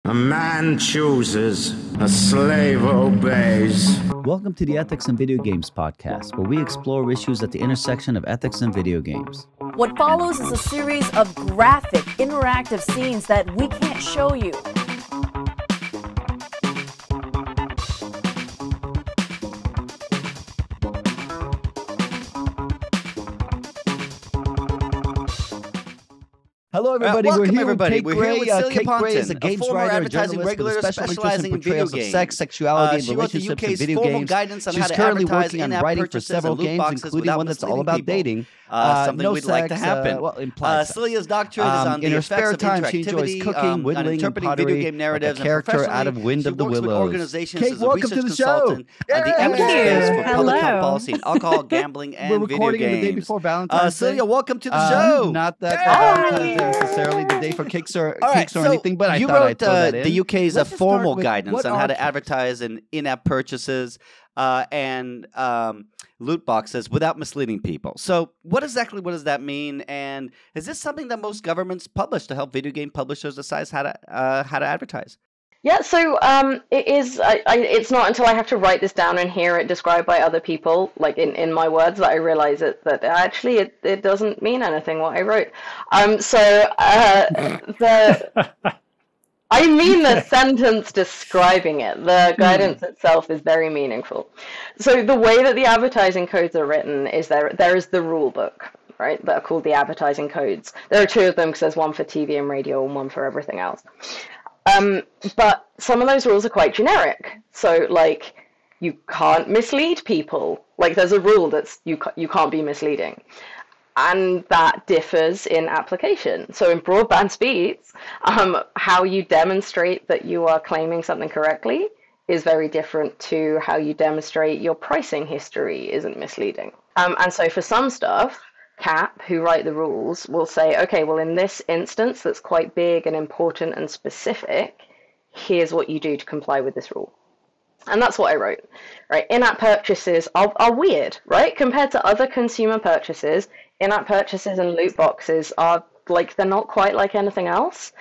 A man chooses, a slave obeys. Welcome to the Ethics in Video Games podcast, where we explore issues at the intersection of ethics and video games. What follows is a series of graphic, interactive scenes that we can't show you. Hello, everybody. Welcome, We're everybody. We're here with Celia Kate Pontin, Gray is a games former writer, advertising journalist with regulator a special specializing in video interest in games. portrayals of sex, sexuality, She and wrote the relationships UK's in video formal games. guidance on She's how to currently advertise working on in-app writing for purchases several and loot games, boxes including without one that's all misleading about people. dating. Something no we'd sex, like to happen. implied sex. Celia's doctorate is on in the her effects spare of time, she enjoys interactivity, cooking, on whittling, and interpreting pottery, video game narratives, like a character and out of Wind of the she works with Willows. organizations Kate, as a welcome research to the show. consultant on the evidence base for public health policy in alcohol, gambling, and We're video recording games. the day before Valentine's Day. Celia, welcome to the show. Not that Valentine's Day necessarily the day for cakes or anything, but I thought I'd throw that in. The UK's Let's just formal start with guidance what on how are to advertise in in-app purchases and loot boxes without misleading people. So what does that mean? And is this something that most governments publish to help video game publishers decide how to advertise? Yeah, so it is. It's not until I have to write this down and hear it described by other people, like in my words, that I realize that actually it doesn't mean anything what I wrote. I mean the sentence describing it. The guidance itself is very meaningful. So the way that the advertising codes are written is there is the rule book, right, that are called the advertising codes. There are two of them because there's one for TV and radio and one for everything else. But some of those rules are quite generic. So, like, you can't mislead people. Like, there's a rule that's you can't be misleading. And that differs in application. So in broadband speeds, how you demonstrate that you are claiming something correctly is very different to how you demonstrate your pricing history isn't misleading. And so for some stuff, CAP, who write the rules, will say, okay, well, in this instance that's quite big and important and specific, here's what you do to comply with this rule. And that's what I wrote, right? In-app purchases are weird, right? Compared to other consumer purchases, in-app purchases and loot boxes are like, they're not quite like anything else.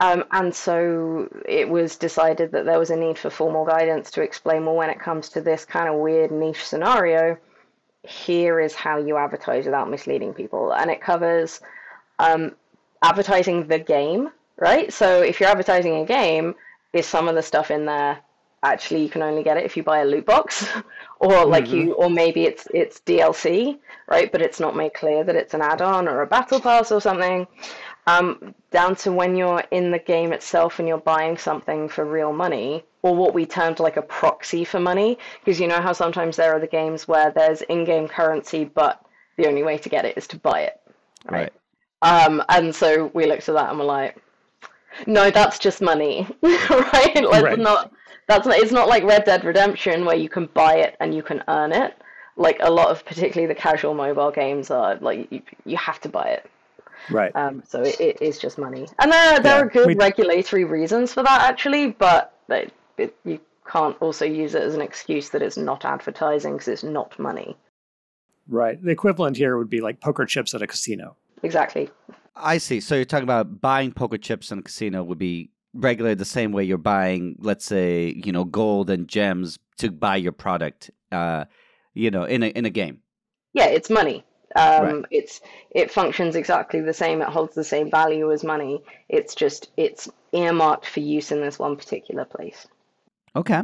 And so it was decided that there was a need for formal guidance to explain, well, when it comes to this kind of weird niche scenario, here is how you advertise without misleading people. And it covers advertising the game, right? So if you're advertising a game, is some of the stuff in there actually you can only get it if you buy a loot box, or like or maybe it's DLC, right? But it's not made clear that it's an add-on or a battle pass or something. Down to when you're in the game itself and you're buying something for real money, or what we termed like a proxy for money, because you know how sometimes there are the games where there's in-game currency, but the only way to get it is to buy it, right? And so we looked at that and we're like, no, that's just money, right? It's not like Red Dead Redemption where you can buy it and you can earn it. Like a lot of, particularly the casual mobile games, are like you have to buy it. Right. So it is just money, and there are good regulatory reasons for that actually, but you can't also use it as an excuse that it's not advertising because it's not money. Right. The equivalent here would be like poker chips at a casino. Exactly. I see. So you're talking about buying poker chips in a casino would be regulated the same way you're buying, let's say, gold and gems to buy your product, in a game. Yeah, it's money. Right. It functions exactly the same. It holds the same value as money. It's earmarked for use in this one particular place. Okay.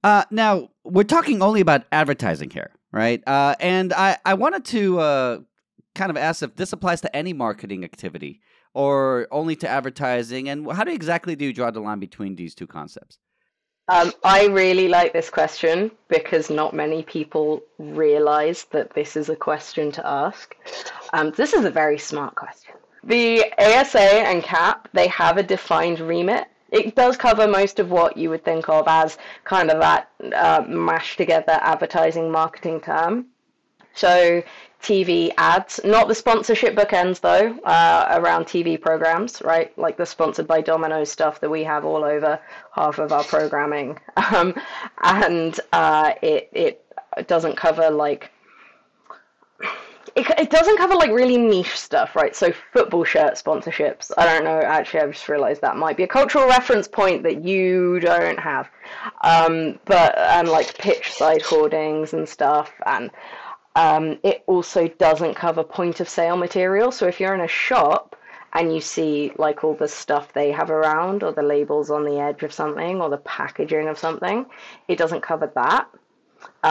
Now we're talking only about advertising here, right? And I wanted to kind of ask if this applies to any marketing activity or only to advertising, and how exactly do you draw the line between these two concepts? I really like this question because not many people realize that this is a question to ask. This is a very smart question. The ASA and CAP, they have a defined remit. It does cover most of what you would think of as kind of that mashed together advertising marketing term. So TV ads, not the sponsorship bookends though, around TV programs, right? Like the sponsored by Domino's stuff that we have all over half of our programming. It doesn't cover like it doesn't cover like really niche stuff, right? So football shirt sponsorships. I don't know. Actually, I just realized that might be a cultural reference point that you don't have. But and like pitch side hoardings and stuff, and it also doesn't cover point of sale material. So if you're in a shop and you see like all the stuff they have around, or the labels on the edge of something, or the packaging of something, it doesn't cover that,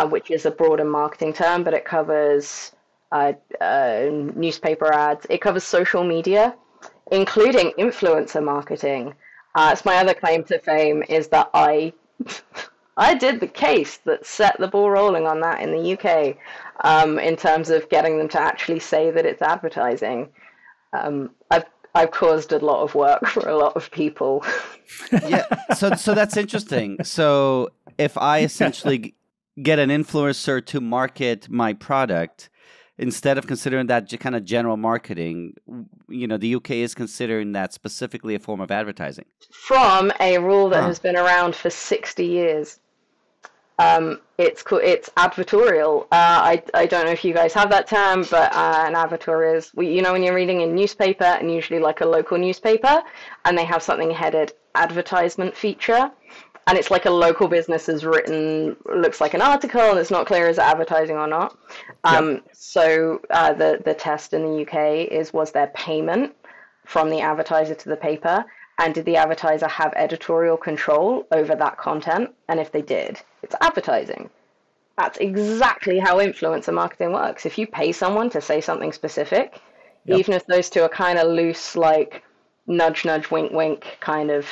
which is a broader marketing term, but it covers newspaper ads. It covers social media, including influencer marketing. It's my other claim to fame is that I did the case that set the ball rolling on that in the UK, in terms of getting them to actually say that it's advertising. I've caused a lot of work for a lot of people. Yeah, so that's interesting. So if I essentially get an influencer to market my product, instead of considering that kind of general marketing, the UK is considering that specifically a form of advertising. From a rule that has been around for 60 years. It's advertorial. I don't know if you guys have that term, but an advertorial is, when you're reading a newspaper, and usually like a local newspaper, and they have something headed advertisement feature, and it's like a local business has written, looks like an article, and it's not clear is it advertising or not. So the test in the UK is, was there payment from the advertiser to the paper? And did the advertiser have editorial control over that content? And if they did, it's advertising. That's exactly how influencer marketing works. If you pay someone to say something specific, even if those two are kind of loose, like nudge, nudge, wink, wink, kind of,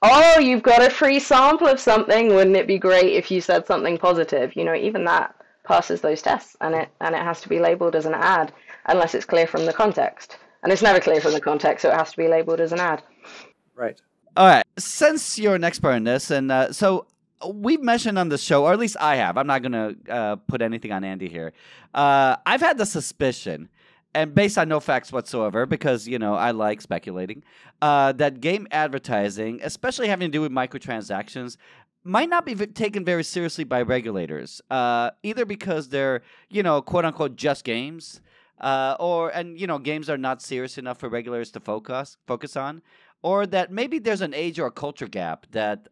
oh, you've got a free sample of something. Wouldn't it be great if you said something positive? Even that passes those tests, and it has to be labeled as an ad unless it's clear from the context. And it's never clear from the context, so it has to be labeled as an ad. Right. All right. Since you're an expert in this, and so we've mentioned on the show, or at least I have, I'm not going to put anything on Andy here. I've had the suspicion, and based on no facts whatsoever, because, I like speculating, that game advertising, especially having to do with microtransactions, might not be taken very seriously by regulators, either because they're, quote unquote, just games, games are not serious enough for regulators to focus on. Or that maybe there's an age or a culture gap that,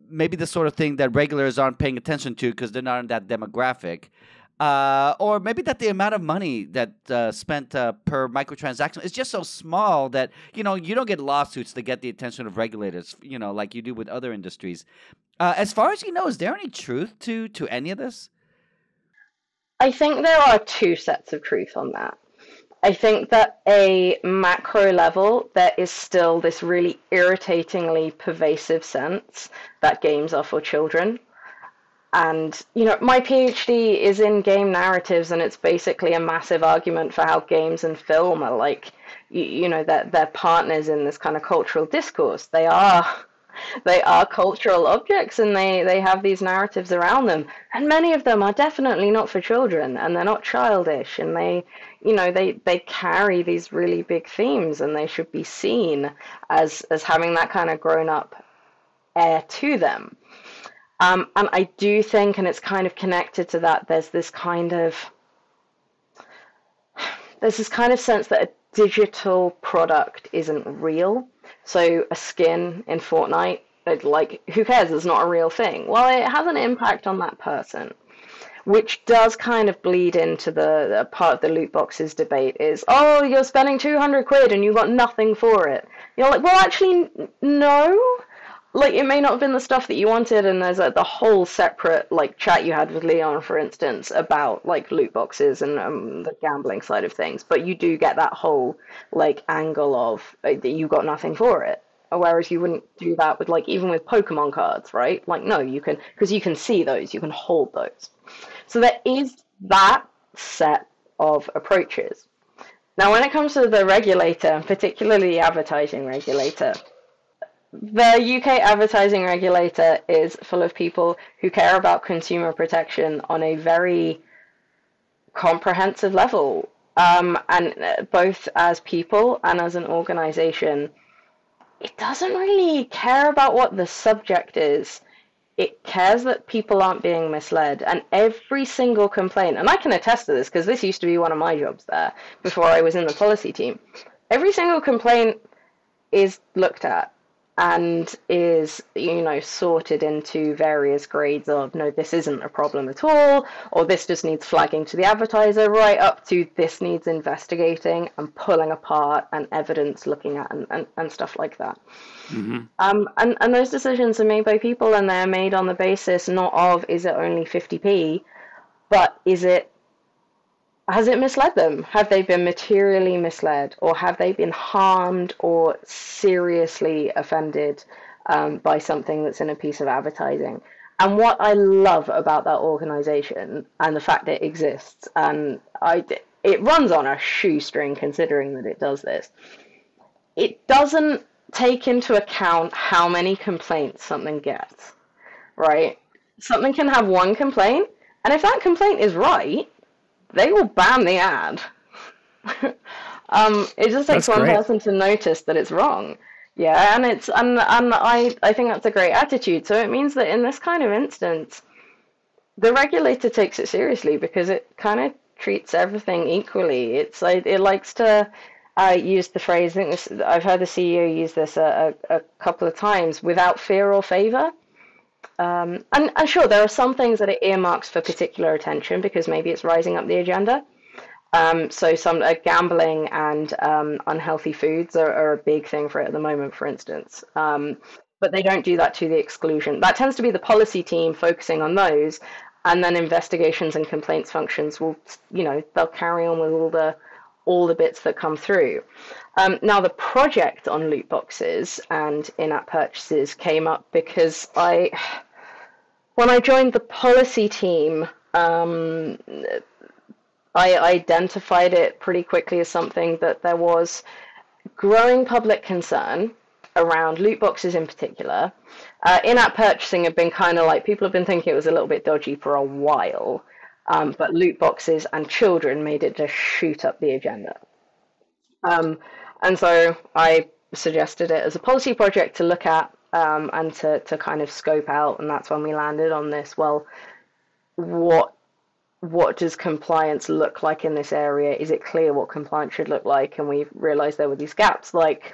maybe the sort of thing that regulators aren't paying attention to because they're not in that demographic. Or maybe that the amount of money that spent per microtransaction is just so small that, you don't get lawsuits to get the attention of regulators, like you do with other industries. As far as you know, is there any truth to any of this? I think there are two sets of truth on that. I think that a macro level, there is still this really irritatingly pervasive sense that games are for children. And, my PhD is in game narratives, and it's basically a massive argument for how games and film are like, that they're partners in this kind of cultural discourse. They are cultural objects, and they have these narratives around them. And many of them are definitely not for children, and they're not childish, and they carry these really big themes, and they should be seen as having that kind of grown-up air to them. And I do think, and it's kind of connected to that, there's this kind of sense that a digital product isn't real. So a skin in Fortnite, who cares? It's not a real thing. Well, it has an impact on that person, which does kind of bleed into the part of the loot boxes debate is, oh, you're spending 200 quid and you got nothing for it. You're like, well, actually, no. Like, it may not have been the stuff that you wanted, and there's the whole separate, chat you had with Leon, for instance, about, loot boxes and the gambling side of things. But you do get that whole, angle of that you got nothing for it. Whereas you wouldn't do that with, even with Pokemon cards, right? No, you can, because you can see those, you can hold those. So there is that set of approaches. Now, when it comes to the regulator, and particularly the advertising regulator, the UK advertising regulator is full of people who care about consumer protection on a very comprehensive level, and both as people and as an organization. It doesn't really care about what the subject is. it cares that people aren't being misled. And every single complaint, and I can attest to this because this used to be one of my jobs there before I was in the policy team. Every single complaint is looked at and is, sorted into various grades of, no, this isn't a problem at all, or this just needs flagging to the advertiser, right up to this needs investigating and pulling apart and evidence looking at and stuff like that. And those decisions are made by people, and they're made on the basis not of, is it only 50p, but has it misled them? Have they been materially misled, or have they been harmed or seriously offended by something that's in a piece of advertising? And what I love about that organization and the fact that it exists, and it runs on a shoestring considering that it does this, it doesn't take into account how many complaints something gets, right? Something can have one complaint, and if that complaint is right, they will ban the ad. It just takes one person to notice that it's wrong. Yeah, and I think that's a great attitude. So it means that in this kind of instance, the regulator takes it seriously because it kind of treats everything equally. It's like it likes to use the phrase. I've heard the CEO use this a couple of times, without fear or favor. And sure, there are some things that it earmarks for particular attention because maybe it's rising up the agenda. So some gambling and unhealthy foods are a big thing for it at the moment, for instance. But they don't do that to the exclusion. That tends to be the policy team focusing on those, and then investigations and complaints functions will, they'll carry on with all the bits that come through. Now, the project on loot boxes and in-app purchases came up because when I joined the policy team, I identified it pretty quickly as something that there was growing public concern around loot boxes in particular. In-app purchasing had been kind of like, people have been thinking it was a little bit dodgy for a while, but loot boxes and children made it just shoot up the agenda. And so I suggested it as a policy project to look at and to kind of scope out, and that's when we landed on this. Well, what does compliance look like in this area? Is it clear what compliance should look like? And we realized there were these gaps, like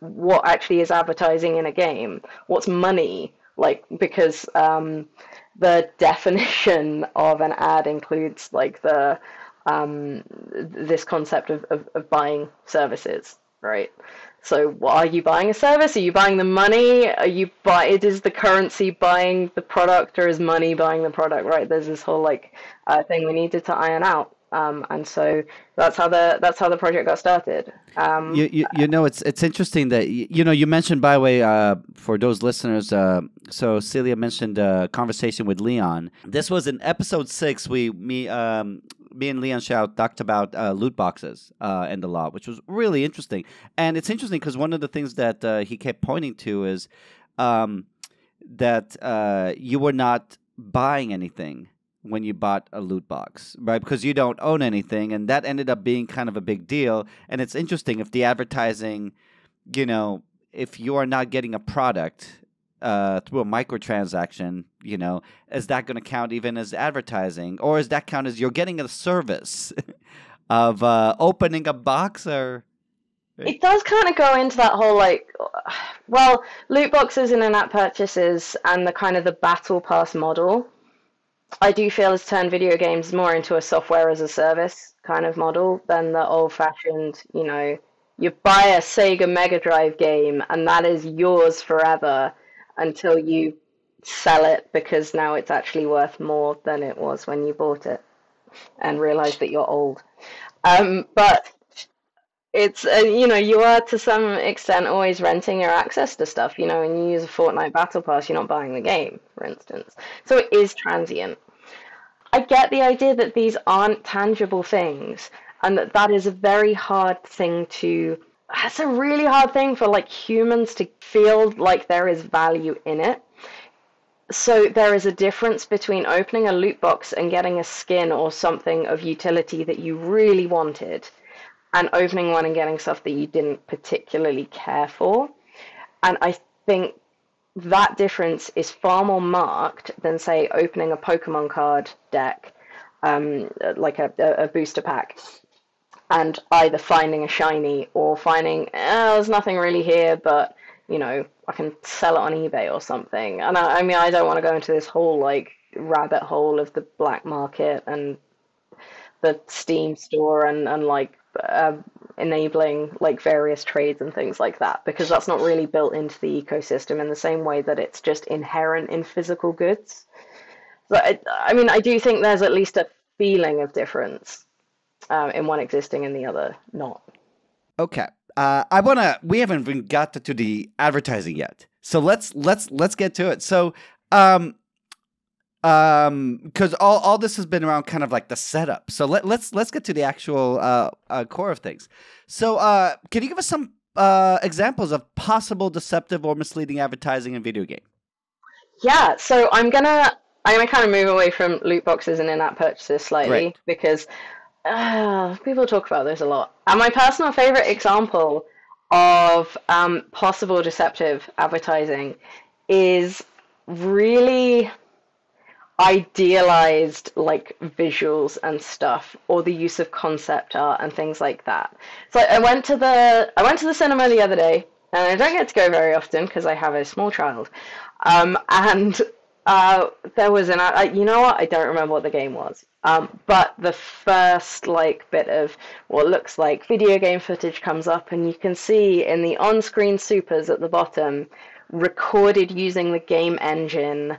what actually is advertising in a game? What's money? Like, because the definition of an ad includes like this concept of buying services, right? So are you buying a service? Are you buying the money? Is the currency buying the product, or is money buying the product, right? There's this whole thing we needed to iron out. And so that's how the project got started. It's interesting that you mentioned, by the way, for those listeners. So Celia mentioned a conversation with Leon. This was in episode 6. Me and Leon Shao talked about loot boxes and the law, which was really interesting. And it's interesting because one of the things that he kept pointing to is that you were not buying anything when you bought a loot box, right? Because you don't own anything, and that ended up being kind of a big deal. And it's interesting if the advertising, if you are not getting a product through a microtransaction, is that going to count even as advertising, or is that count as you're getting a service of opening a box? Or it does kind of go into that whole loot boxes and in-app purchases and the kind of the battle pass model, I do feel has turned video games more into a software as a service kind of model than the old-fashioned, you buy a Sega Mega Drive game and that is yours forever until you sell it because now it's actually worth more than it was when you bought it and realize that you're old. But it's, you are to some extent always renting your access to stuff, when you use a Fortnite Battle Pass, you're not buying the game, for instance. So it is transient. I get the idea that these aren't tangible things and that is a very hard thing that's a really hard thing for humans to feel like there is value in it. So there is a difference between opening a loot box and getting a skin or something of utility that you really wanted, and opening one and getting stuff that you didn't particularly care for. And I think that difference is far more marked than, say, opening a Pokemon card deck, like a booster pack, and either finding a shiny or finding, there's nothing really here, but, I can sell it on eBay or something. And I mean, I don't want to go into this whole, like, rabbit hole of the black market and the Steam store and like, enabling like various trades and things like that, because that's not really built into the ecosystem in the same way that it's just inherent in physical goods. But I mean, I do think there's at least a feeling of difference in one existing and the other not. Okay. We haven't even got to the advertising yet. So let's get to it. So, because all this has been around kind of like the setup. So let's get to the actual core of things. So, can you give us some examples of possible deceptive or misleading advertising in video game? Yeah, so I'm gonna kind of move away from loot boxes and in-app purchases slightly. Great. Because people talk about this a lot. And my personal favorite example of possible deceptive advertising is really idealized like visuals and stuff, or the use of concept art and things like that. So I went to the cinema the other day, and I don't get to go very often because I have a small child. And there was you know what? I don't remember what the game was. But the first like bit of what looks like video game footage comes up, and you can see in the on-screen supers at the bottom, recorded using the game engine,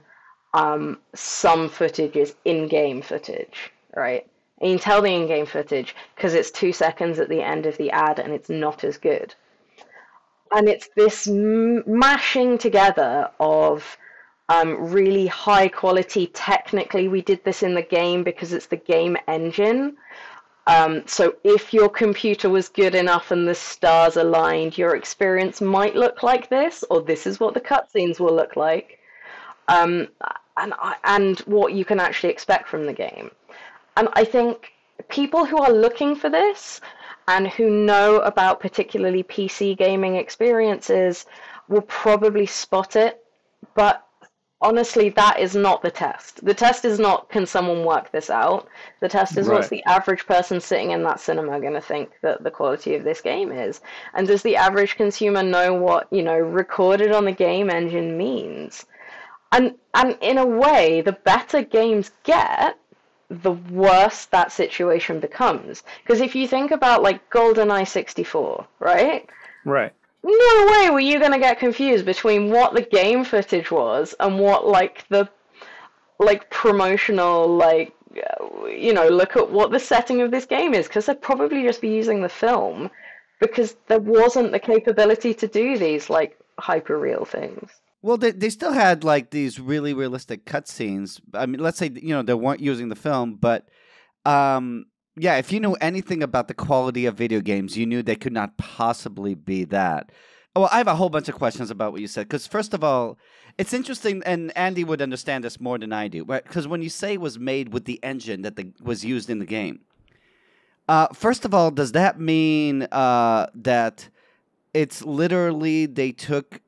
some footage is in-game footage, right? And you can tell the in-game footage because it's 2 seconds at the end of the ad and it's not as good. And it's this mashing together of really high quality. Technically, we did this in the game because it's the game engine. So if your computer was good enough and the stars aligned, your experience might look like this, or this is what the cutscenes will look like. And what you can actually expect from the game. And I think people who are looking for this and who know about particularly PC gaming experiences will probably spot it, but honestly, that is not the test. The test is not, can someone work this out? The test is, what's the average person sitting in that cinema going to think that the quality of this game is? And does the average consumer know what, recorded on the game engine means? And in a way, the better games get, the worse that situation becomes. Because if you think about, like, GoldenEye 64, right? Right. No way were you going to get confused between what the game footage was and what, like, the, like, promotional, like, look at what the setting of this game is. Because they'd probably just be using the film because there wasn't the capability to do these, like, hyper-real things. Well, they still had like these really realistic cutscenes. I mean, let's say they weren't using the film, but yeah, if you knew anything about the quality of video games, you knew they could not possibly be that. Well, I have a whole bunch of questions about what you said. Because first of all, it's interesting, and Andy would understand this more than I do. Because when you say it was made with the engine that was used in the game, first of all, does that mean that it's literally they took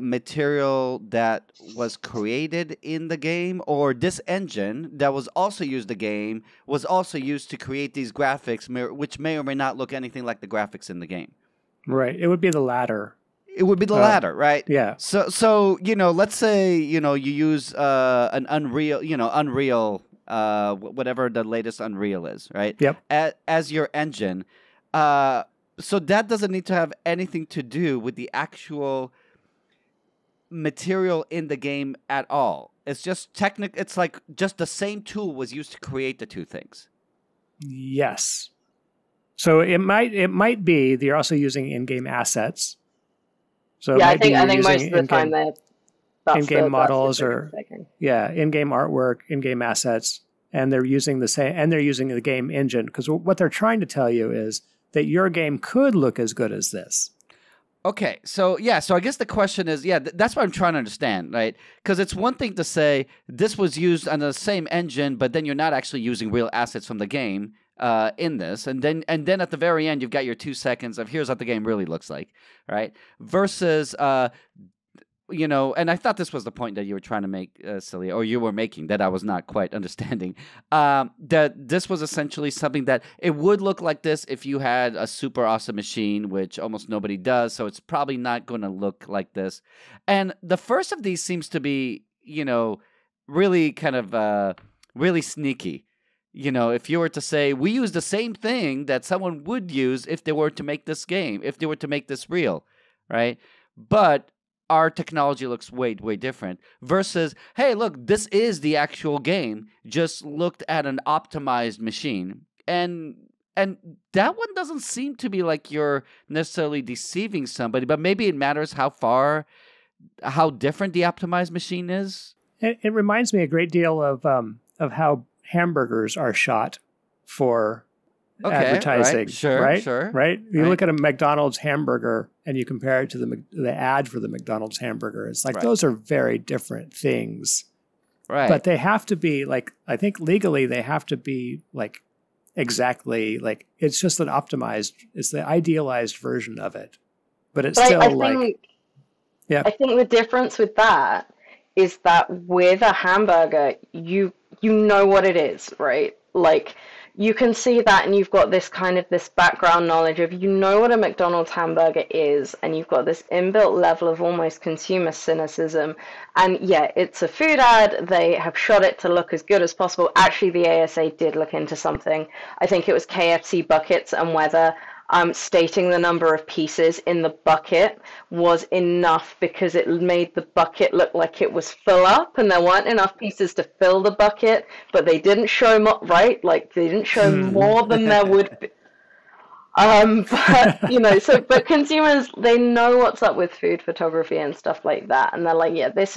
material that was created in the game, or this engine that was also used in the game was also used to create these graphics, which may or may not look anything like the graphics in the game? Right. It would be the latter. It would be the latter, right? Yeah. So let's say you use an Unreal, whatever the latest Unreal is, right? Yep. As your engine. So that doesn't need to have anything to do with the actual material in the game at all. It's just it's like just the same tool was used to create the two things. Yes. So it might be that you're also using in-game assets. So yeah, I think most of the time they're in-game models or in-game artwork, in-game assets, and they're using the game engine, because what they're trying to tell you is that your game could look as good as this. Okay, so I guess the question is, that's what I'm trying to understand, right? Because it's one thing to say this was used on the same engine, but then you're not actually using real assets from the game in this, and then at the very end you've got your 2 seconds of here's what the game really looks like, right? Versus and I thought this was the point that you were trying to make, Celia, or you were making that I was not quite understanding. That this was essentially something that it would look like this if you had a super awesome machine, which almost nobody does. So it's probably not going to look like this. And the first of these seems to be, really kind of really sneaky. If you were to say, we use the same thing that someone would use if they were to make this game, if they were to make this real, right? But our technology looks way, way different versus, hey, look, this is the actual game, just looked at an optimized machine. And that one doesn't seem to be like you're necessarily deceiving somebody, but maybe it matters how different the optimized machine is. It reminds me a great deal of how hamburgers are shot for advertising. Right. Sure, right? sure. Right? You look at a McDonald's hamburger and you compare it to the ad for the McDonald's hamburger. It's like those are very different things. Right. But they have to be I think legally they have to be exactly it's just an optimized, it's the idealized version of it. But it's still I think the difference with that is that with a hamburger, you know what it is, right? You can see that, and you've got this background knowledge of, what a McDonald's hamburger is, and you've got this inbuilt level of almost consumer cynicism. And yeah, it's a food ad. They have shot it to look as good as possible. Actually, the ASA did look into something. I think it was KFC buckets and whether stating the number of pieces in the bucket was enough because it made the bucket look like it was full up and there weren't enough pieces to fill the bucket, but they didn't show they didn't show more than there would be. But consumers, they know what's up with food photography and stuff like that, and they're like, yeah, that's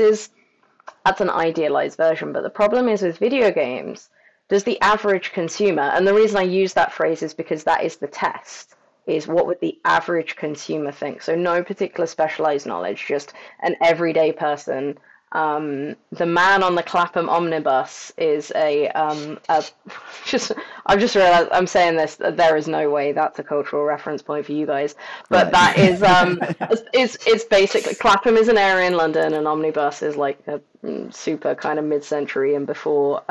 an idealized version. But the problem is with video games, does the average consumer, and the reason I use that phrase is because that is the test, is what would the average consumer think? So no particular specialized knowledge, just an everyday person. The man on the Clapham omnibus is I've just realized I'm saying this, there is no way that's a cultural reference point for you guys, but that is it's basically, Clapham is an area in London, and omnibus is like a super kind of mid-century and before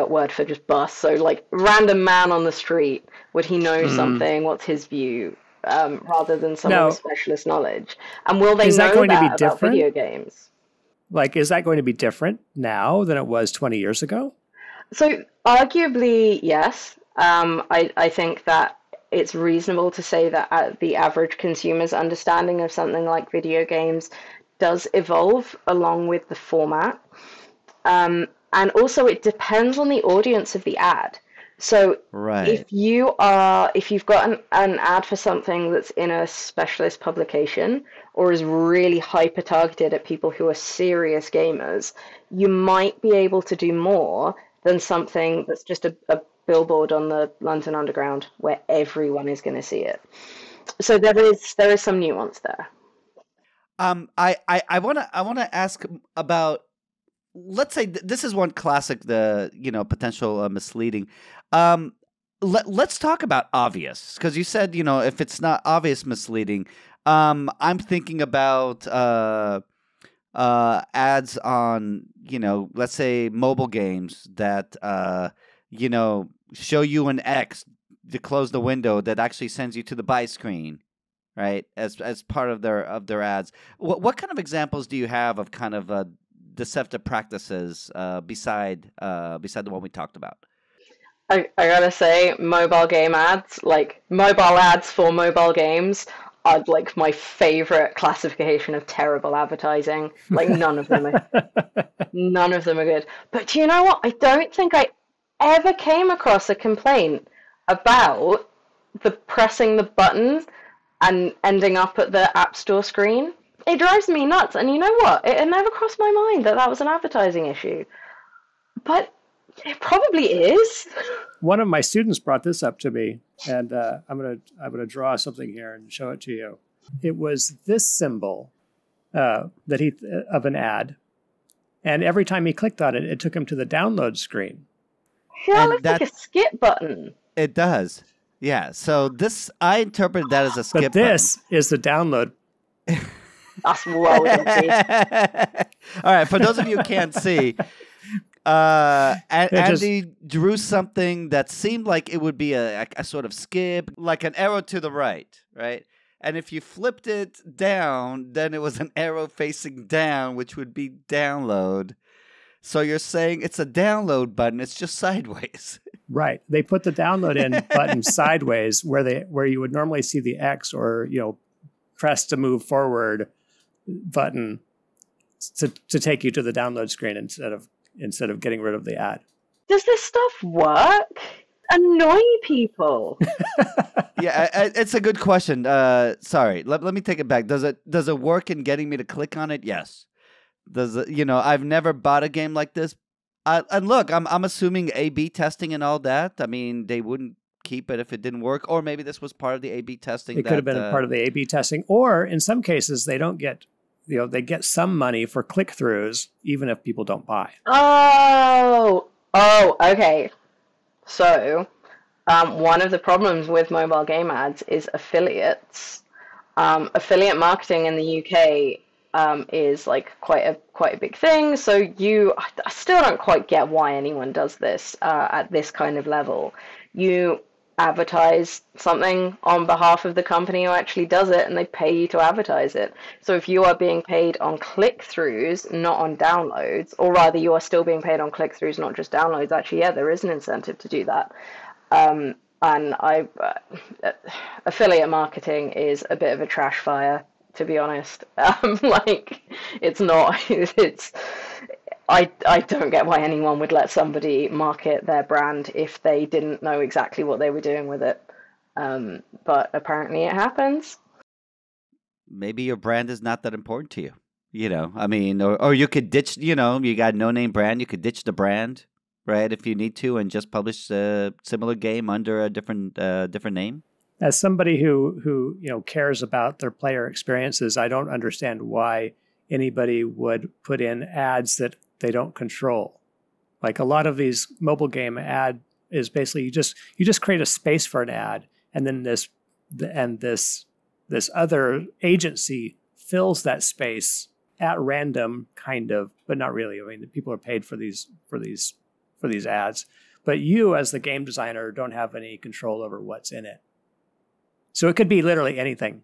word for just bus. So random man on the street, would he know something? What's his view? Rather than someone with specialist knowledge. And will they know that about video games? Is that going to be different now than it was 20 years ago? So arguably, yes. I think that it's reasonable to say that the average consumer's understanding of something like video games does evolve along with the format. And also it depends on the audience of the ad. So if you've got an ad for something that's in a specialist publication or is really hyper targeted at people who are serious gamers, you might be able to do more than something that's just a billboard on the London Underground where everyone is going to see it. So there is some nuance there. I want to ask about, let's say this is one classic, potential misleading. Let's talk about obvious, because you said, if it's not obvious misleading, I'm thinking about ads on, let's say mobile games that, show you an X to close the window that actually sends you to the buy screen, right? As part of their ads. What kind of examples do you have of kind of deceptive practices beside the one we talked about? I gotta say, mobile game ads, mobile ads for mobile games, are my favorite classification of terrible advertising. None of them are good. But do you know what? I don't think I ever came across a complaint about the pressing the button and ending up at the App Store screen. It drives me nuts. And you know what? It never crossed my mind that was an advertising issue. But it probably is. One of my students brought this up to me, and I'm gonna draw something here and show it to you. It was this symbol of an ad, and every time he clicked on it, it took him to the download screen. Yeah, it looks like a skip button. It does. Yeah. So I interpreted that as a skip button. But this is the download. That's well done. All right, for those of you who can't see, Andy drew something that seemed like it would be a sort of skip, like an arrow to the right, right? And if you flipped it down, then it was an arrow facing down, which would be download. So you're saying it's a download button, it's just sideways. Right. They put the download in button sideways where you would normally see the X or, press to move forward button to take you to the download screen instead of getting rid of the ad. Does this stuff work? Annoy people. Yeah, it's a good question. Sorry, let me take it back. Does it work in getting me to click on it? Yes. Does it, I've never bought a game like this. And look, I'm assuming A/B testing and all that. I mean, they wouldn't keep it if it didn't work, or maybe this was part of the A/B testing. It could have been a part of the A/B testing, or in some cases they don't get, they get some money for click-throughs even if people don't buy. Oh, okay. So, one of the problems with mobile game ads is affiliates. Affiliate marketing in the UK is like quite a big thing. So I still don't quite get why anyone does this at this kind of level. You advertise something on behalf of the company who actually does it, and they pay you to advertise it. So if you are being paid on click-throughs, not on downloads, or rather you are still being paid on click-throughs, not just downloads, actually, yeah, there is an incentive to do that. And affiliate marketing is a bit of a trash fire, to be honest. It's not. I don't get why anyone would let somebody market their brand if they didn't know exactly what they were doing with it. But apparently it happens. Maybe your brand is not that important to you. I mean, or you could ditch, you got a no-name brand, you could ditch the brand, right, if you need to, and just publish a similar game under a different name. As somebody who cares about their player experiences, I don't understand why anybody would put in ads that they don't control. Like a lot of these mobile game ad is basically you just create a space for an ad, and then this other agency fills that space at random, kind of, but not really. I mean, the people are paid for these ads, but you as the game designer don't have any control over what's in it. So it could be literally anything.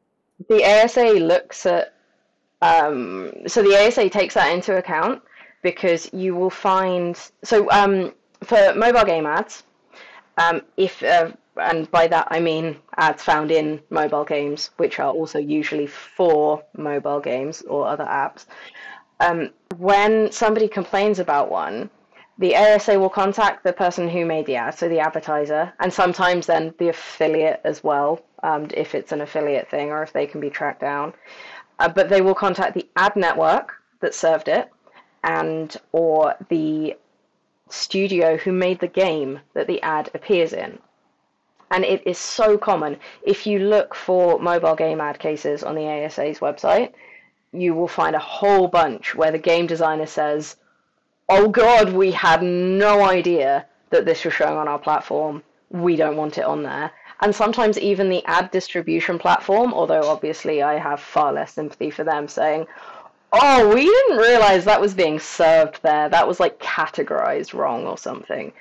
The ASA looks at so the ASA takes that into account, because you will find, so for mobile game ads, and by that I mean ads found in mobile games, which are also usually for mobile games or other apps, when somebody complains about one, the ASA will contact the person who made the ad, so the advertiser, and sometimes then the affiliate as well, if it's an affiliate thing or if they can be tracked down. But they will contact the ad network that served it, or the studio who made the game that the ad appears in. And it is so common. If you look for mobile game ad cases on the ASA's website, you will find a whole bunch where the game designer says, oh God, we had no idea that this was showing on our platform. We don't want it on there. And sometimes even the ad distribution platform, although obviously I have far less sympathy for them, saying, oh, we didn't realize that was being served there. That was like categorized wrong or something.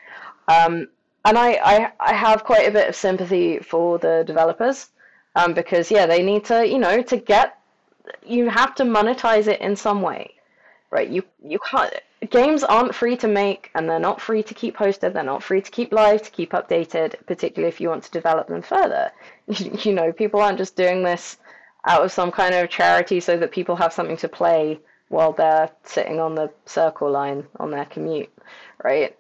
And I have quite a bit of sympathy for the developers, because yeah, they need to, you have to monetize it in some way, right? You can't, games aren't free to make, and they're not free to keep hosted. They're not free to keep live, to keep updated, particularly if you want to develop them further. People aren't just doing this out of some kind of charity so that people have something to play while they're sitting on the circle line on their commute, right?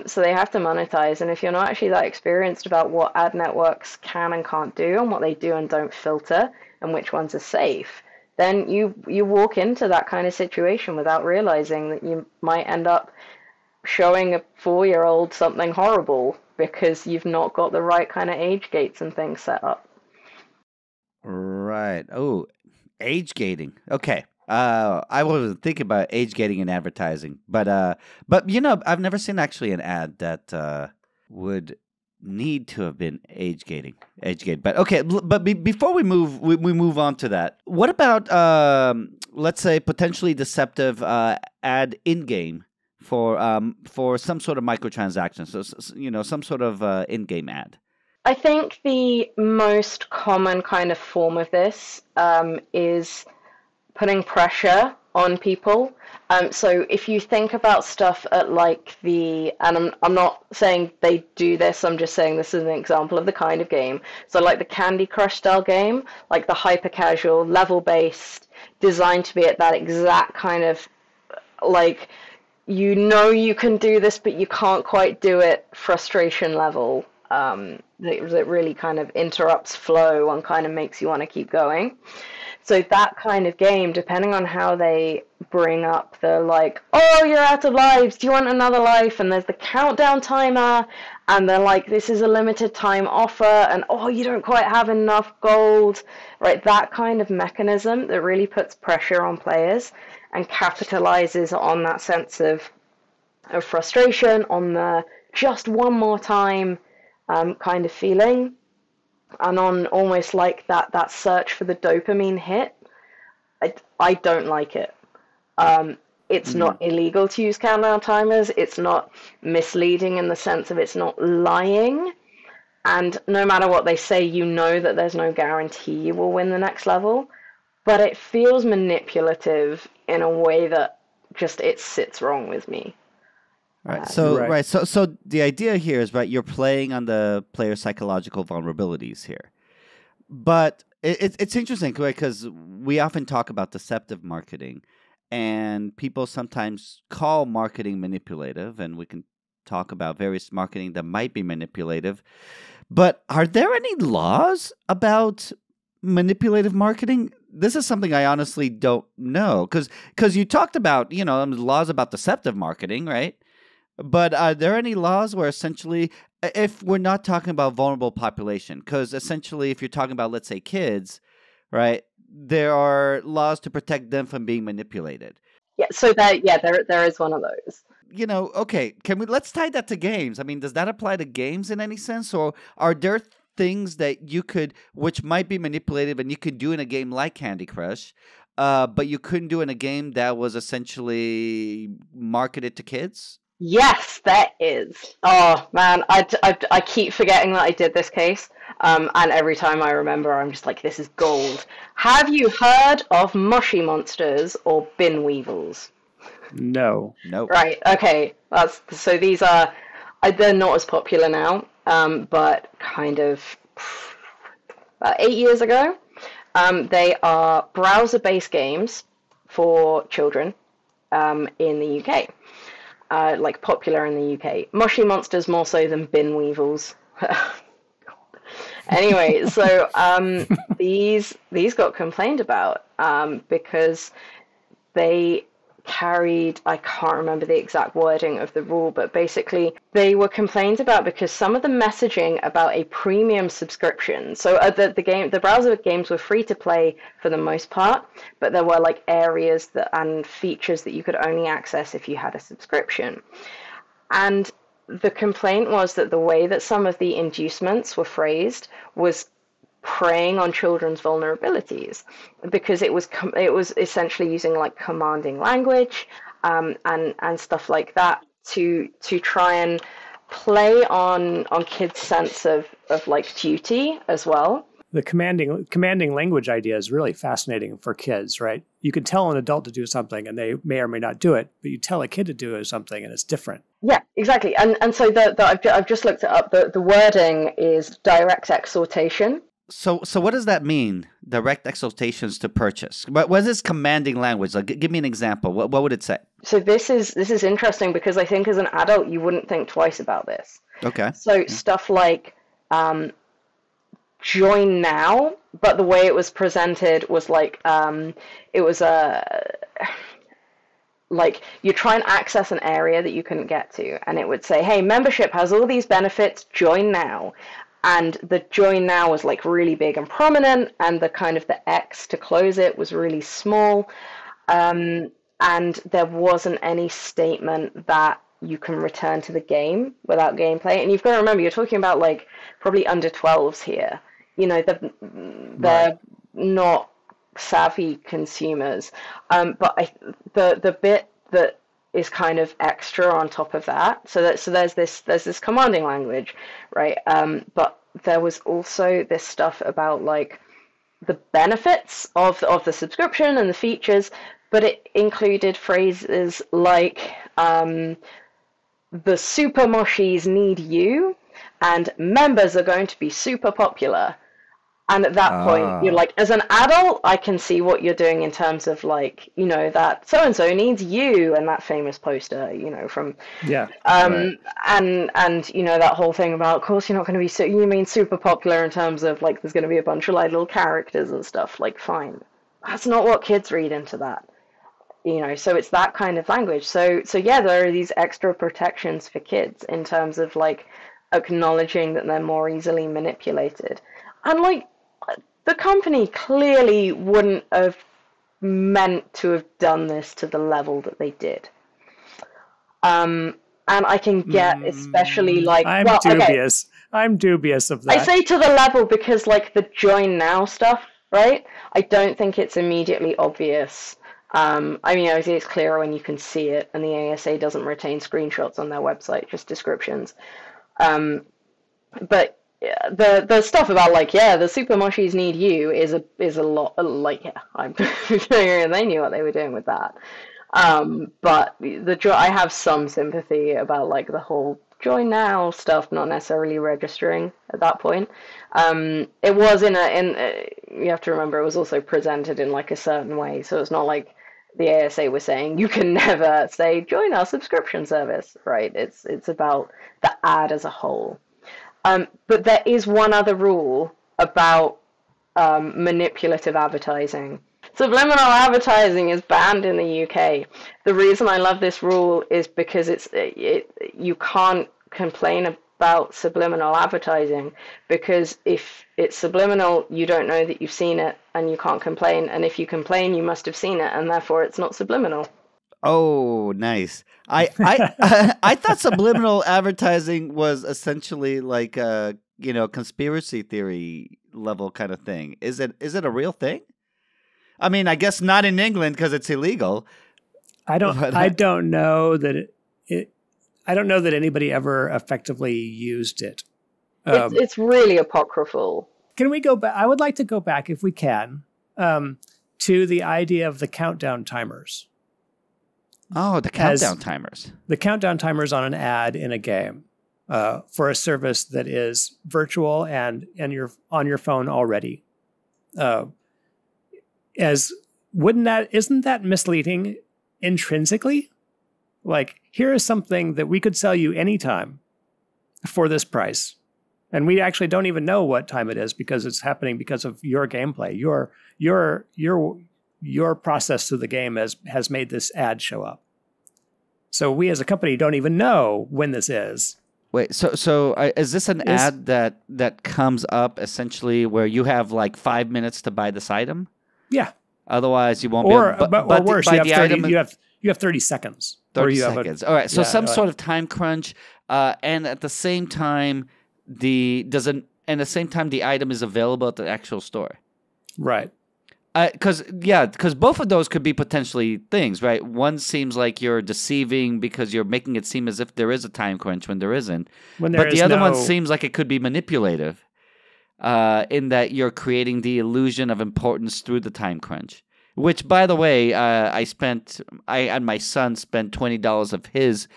So they have to monetize, and if you're not actually that experienced about what ad networks can and can't do, and what they do and don't filter, and which ones are safe, then you walk into that kind of situation without realizing that you might end up showing a 4-year-old something horrible because you've not got the right kind of age gates and things set up. Right. Oh, age gating. Okay. I wasn't thinking about age gating in advertising, but I've never seen actually an ad that would need to have been age gating. But okay, before we move on to that. What about let's say potentially deceptive ad in game for some sort of microtransaction? So some sort of in game ad. I think the most common kind of form of this is putting pressure on people. So if you think about stuff at like and I'm not saying they do this, I'm just saying this is an example of the kind of game. So like the Candy Crush style game, like the hyper casual, level based, designed to be at that exact kind of like, you can do this, but you can't quite do it frustration level. That really kind of interrupts flow and kind of makes you want to keep going. So that kind of game, depending on how they bring up the like, oh, you're out of lives, do you want another life? And there's the countdown timer, and they're like, this is a limited time offer, and oh, you don't quite have enough gold, right? That kind of mechanism that really puts pressure on players and capitalizes on that sense of frustration, on the just one more time kind of feeling, and on almost like that search for the dopamine hit. I don't like it. It's not illegal to use countdown timers. It's not misleading in the sense of it's not lying. And no matter what they say, that there's no guarantee you will win the next level. But it feels manipulative in a way that just it sits wrong with me. Right. So the idea here is, right, you're playing on the player's psychological vulnerabilities here. But it's interesting, right, because we often talk about deceptive marketing, and people sometimes call marketing manipulative, and we can talk about various marketing that might be manipulative. But are there any laws about manipulative marketing? This is something I honestly don't know, because you talked about, laws about deceptive marketing, right? But are there any laws where essentially, if we're not talking about vulnerable population, because essentially if you're talking about, let's say, kids, right, there are laws to protect them from being manipulated. Yeah, so there is one of those. Okay, let's tie that to games. I mean, does that apply to games in any sense? Or are there things that which might be manipulative and you could do in a game like Candy Crush, but you couldn't do in a game that was essentially marketed to kids? Yes, there is. Oh man, I keep forgetting that I did this case, and every time I remember, I'm just like, this is gold. Have you heard of mushy monsters or bin weevils? No. Nope. Right. Okay. So these are, they're not as popular now, but kind of about 8 years ago, they are browser-based games for children in the UK. Like popular in the UK. Mushy monsters more so than bin weevils. Anyway, so these got complained about because they carried, I can't remember the exact wording of the rule, but basically they were complained about because some of the messaging about a premium subscription, so the browser games were free to play for the most part, but there were like areas and features that you could only access if you had a subscription. And the complaint was that the way that some of the inducements were phrased was preying on children's vulnerabilities, because it was essentially using like commanding language and stuff like that to try and play on kids' sense of like duty as well. The commanding language idea is really fascinating for kids, right? You can tell an adult to do something and they may or may not do it, but you tell a kid to do something and it's different. Yeah, exactly. And so I've just looked it up. The wording is direct exhortation. So what does that mean? Direct exhortations to purchase. What is this commanding language? Like, give me an example. What would it say? So this is interesting because I think as an adult you wouldn't think twice about this. Okay. So stuff like join now, but the way it was presented was like it was like you try and access an area that you couldn't get to, and it would say, hey, membership has all these benefits, join now. And the join now was like really big and prominent, and the kind of the X to close it was really small. And there wasn't any statement that you can return to the game without gameplay. And you've got to remember, you're talking about like probably under 12s here. You know, they're not savvy consumers. But the bit that is kind of extra on top of that. So there's this commanding language, right? But there was also this stuff about like the benefits of the subscription and the features, but it included phrases like the super moshies need you, and members are going to be super popular. And at that point, you're like, as an adult, I can see what you're doing in terms of like, you know, that so-and-so needs you, and that famous poster, you know, from... Yeah. And you know, that whole thing about, of course, you're not going to be... you mean super popular in terms of, like, there's going to be a bunch of, like, little characters and stuff. Like, fine. That's not what kids read into that. You know, so it's that kind of language. So yeah, there are these extra protections for kids in terms of, like, acknowledging that they're more easily manipulated. And, like, the company clearly wouldn't have meant to have done this to the level that they did. And I can get especially like... I'm dubious. Okay. I'm dubious of that. I say to the level because like the join now stuff, right? I don't think it's immediately obvious. I mean, obviously it's clearer when you can see it, and the ASA doesn't retain screenshots on their website, just descriptions. But the stuff about like, yeah, the super moshies need you is a lot like, yeah, I'm they knew what they were doing with that. But I have some sympathy about like the whole join now stuff not necessarily registering at that point. It was you have to remember, it was also presented in like a certain way, so it's not like the ASA was saying you can never say join our subscription service, right? It's about the ad as a whole. But there is one other rule about manipulative advertising. Subliminal advertising is banned in the UK. The reason I love this rule is because you can't complain about subliminal advertising, because if it's subliminal, you don't know that you've seen it and you can't complain. And if you complain, you must have seen it, and therefore it's not subliminal. Oh, nice. I thought subliminal advertising was essentially like a, you know, conspiracy theory level kind of thing. Is it a real thing? I mean, I guess not in England because it's illegal. I don't know that I don't know that anybody ever effectively used it. It's really apocryphal. Can we go back? I would like to go back, if we can, to the idea of the countdown timers. Oh, the countdown timers. The countdown timers on an ad in a game for a service that is virtual and you're on your phone already. Isn't that misleading intrinsically? Like, here is something that we could sell you anytime for this price. And we actually don't even know what time it is because it's happening because of your gameplay. Your process through the game has made this ad show up. So we as a company don't even know when this is. Wait, so is this an ad that comes up essentially where you have like 5 minutes to buy this item? Yeah. Otherwise, you won't be able to... Or worse, you have 30 seconds. 30 seconds. All right, so sort of time crunch, and at the same time, the item is available at the actual store. Right. Because both of those could be potentially things, right? One seems like you're deceiving because you're making it seem as if there is a time crunch when there isn't. But the other one seems like it could be manipulative, in that you're creating the illusion of importance through the time crunch. Which, by the way, I and my son spent $20 of his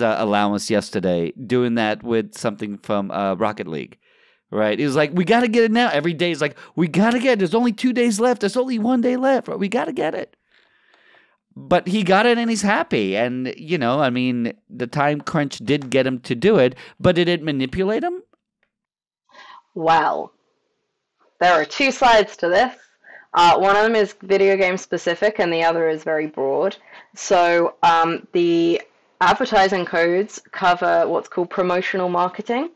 allowance yesterday doing that with something from Rocket League. Right, he was like, "We got to get it now." Every day, he's like, "We got to get it. There's only 2 days left. There's only 1 day left. Right? We got to get it." But he got it, and he's happy. And you know, I mean, the time crunch did get him to do it, but did it manipulate him? Well, there are two sides to this. One of them is video game specific, and the other is very broad. So, the advertising codes cover what's called promotional marketing.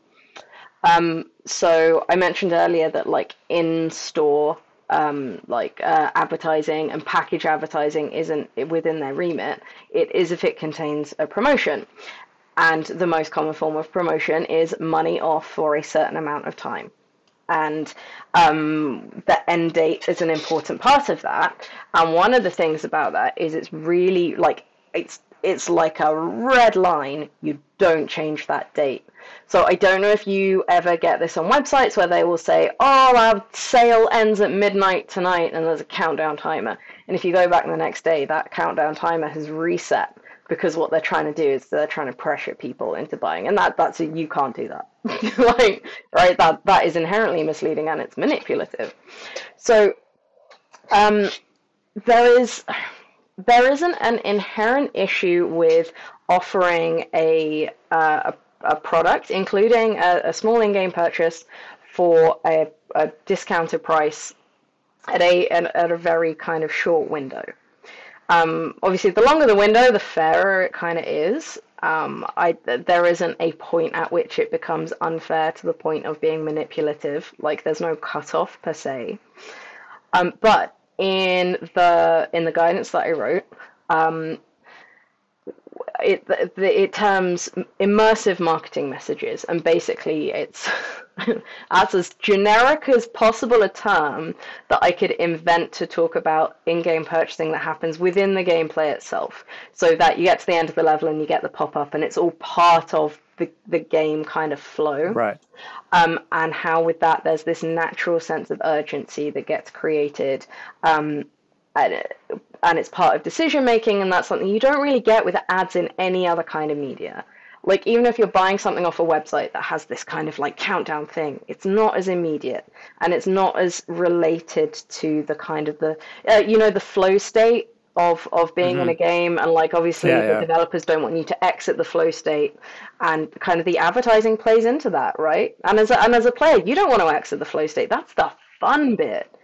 So I mentioned earlier that like in-store advertising and package advertising isn't within their remit. It is if it contains a promotion. And the most common form of promotion is money off for a certain amount of time. And the end date is an important part of that. And one of the things about that is it's really like, it's like a red line. You don't change that date. So I don't know if you ever get this on websites where they will say, oh, our sale ends at midnight tonight, and there's a countdown timer. And if you go back the next day, that countdown timer has reset, because what they're trying to do is they're trying to pressure people into buying. And that's you can't do that. Right? That is inherently misleading, and it's manipulative. So there isn't an inherent issue with offering a product, including a small in-game purchase, for a discounted price at a very kind of short window. Obviously, the longer the window, the fairer it kind of is. There isn't a point at which it becomes unfair to the point of being manipulative. Like, there's no cutoff per se. But in the guidance that I wrote, it terms immersive marketing messages, and basically it's that's as generic as possible a term that I could invent to talk about in-game purchasing that happens within the gameplay itself, so that you get to the end of the level and you get the pop-up and it's all part of the game kind of flow. Right. And how with that there's this natural sense of urgency that gets created, and it's part of decision making, and that's something you don't really get with ads in any other kind of media. Like, even if you're buying something off a website that has this kind of like countdown thing, it's not as immediate, and it's not as related to the kind of the flow state of being in a game. And like, obviously the developers don't want you to exit the flow state, and kind of the advertising plays into that, right? And as a player, you don't want to exit the flow state. That's the fun bit.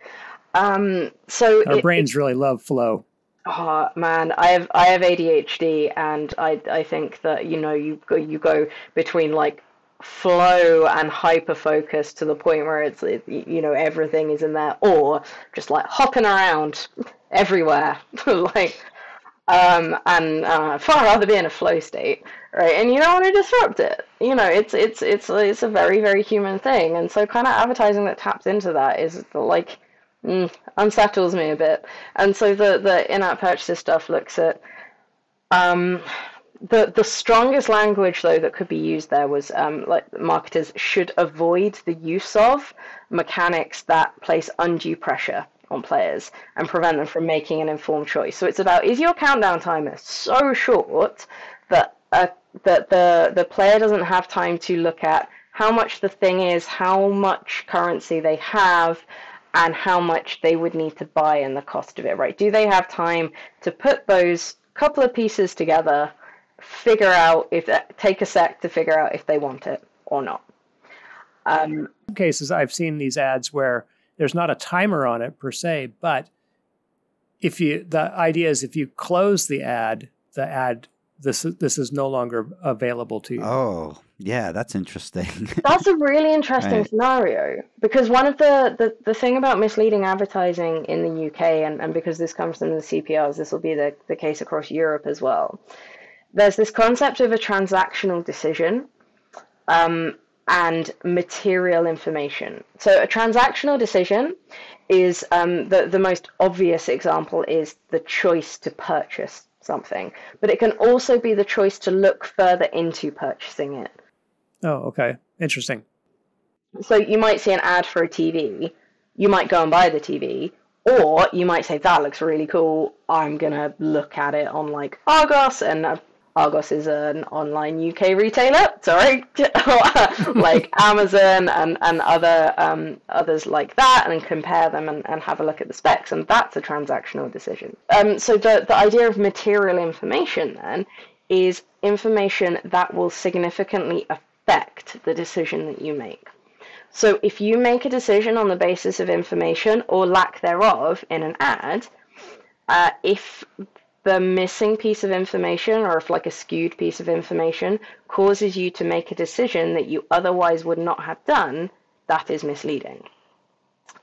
So our brains really love flow. Oh man, I have ADHD, and I think that you go between like flow and hyper focus to the point where it's everything is in there, or just like hopping around everywhere, like and I'd far rather be in a flow state, right? And you don't want to disrupt it. It's a very, very human thing, and so kind of advertising that taps into that is like unsettles me a bit. And so the in-app purchases stuff looks at the strongest language though that could be used there was like marketers should avoid the use of mechanics that place undue pressure on players and prevent them from making an informed choice. So it's about, is your countdown timer so short that the player doesn't have time to look at how much the thing is, how much currency they have, and how much they would need to buy and the cost of it, right? Do they have time to put those couple of pieces together, take a sec to figure out if they want it or not? In some cases, I've seen these ads where there's not a timer on it per se, but the idea is if you close the ad, this is no longer available to you. Oh, yeah, that's interesting. That's a really interesting scenario, because one of the thing about misleading advertising in the UK, and because this comes from the CPRs, this will be the case across Europe as well. There's this concept of a transactional decision and material information. So a transactional decision is the most obvious example is the choice to purchase something, but it can also be the choice to look further into purchasing it. Oh, okay. Interesting. So you might see an ad for a TV, you might go and buy the TV, or you might say, that looks really cool, I'm going to look at it on like Argos, and Argos is an online UK retailer, sorry, like Amazon and others like that, and compare them and have a look at the specs, and that's a transactional decision. So the idea of material information then is information that will significantly affect the decision that you make. So if you make a decision on the basis of information or lack thereof in an ad, if the missing piece of information, or if like a skewed piece of information causes you to make a decision that you otherwise would not have done, that is misleading.